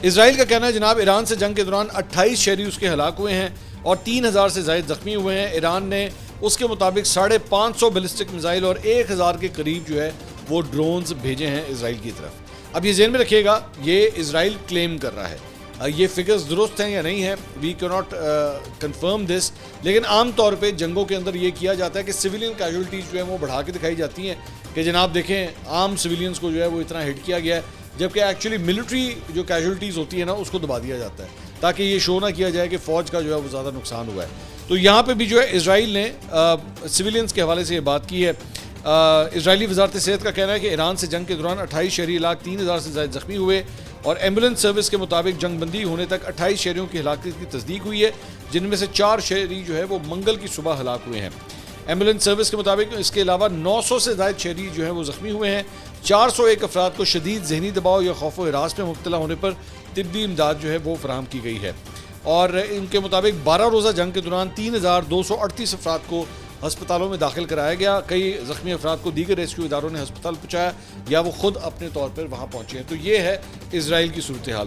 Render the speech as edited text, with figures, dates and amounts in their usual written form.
اسرائیل کا کہنا ہے جناب ایران سے جنگ کے دوران 28 شہری اس کے ہلاک ہوئے ہیں اور 3000 سے زائد زخمی ہوئے ہیں۔ ایران نے اس کے مطابق 550 بیلسٹک میزائل اور 1000 کے قریب جو ہے وہ ڈرونز بھیجے ہیں اسرائیل کی طرف۔ اب یہ ذہن میں رکھیے گا، یہ اسرائیل کلیم کر رہا ہے، یہ فگرز درست ہیں یا نہیں ہیں، وی کی ناٹ کنفرم دس، لیکن عام طور پہ جنگوں کے اندر یہ کیا جاتا ہے کہ سویلین کیجولٹیز جو ہیں وہ بڑھا کے دکھائی جاتی ہیں کہ جناب دیکھیں عام سویلینز کو جو ہے وہ اتنا ہٹ کیا گیا ہے، جبکہ ایکچولی ملٹری جو کیجولٹیز ہوتی ہیں نا اس کو دبا دیا جاتا ہے تاکہ یہ شو نہ کیا جائے کہ فوج کا جو ہے وہ زیادہ نقصان ہوا ہے۔ تو یہاں پہ بھی جو ہے اسرائیل نے سویلینز کے حوالے سے یہ بات کی ہے۔ اسرائیلی وزارت صحت کا کہنا ہے کہ ایران سے جنگ کے دوران 28 شہری ہلاک، 3000 سے زائد زخمی ہوئے، اور ایمبولینس سروس کے مطابق جنگ بندی ہونے تک 28 شہریوں کی ہلاکت کی تصدیق ہوئی ہے، جن میں سے 4 شہری جو ہے وہ منگل کی صبح ہلاک ہوئے ہیں۔ ایمبولینس سروس کے مطابق اس کے علاوہ 900 سے زائد شہری جو ہیں وہ زخمی ہوئے ہیں۔ 401 افراد کو شدید ذہنی دباؤ یا خوف و ہراس میں مبتلا ہونے پر طبی امداد جو ہے وہ فراہم کی گئی ہے، اور ان کے مطابق 12 روزہ جنگ کے دوران 3238 افراد کو ہسپتالوں میں داخل کرایا گیا۔ کئی زخمی افراد کو دیگر ریسکیو اداروں نے ہسپتال پہنچایا یا وہ خود اپنے طور پر وہاں پہنچے ہیں۔ تو یہ ہے اسرائیل کی صورتحال۔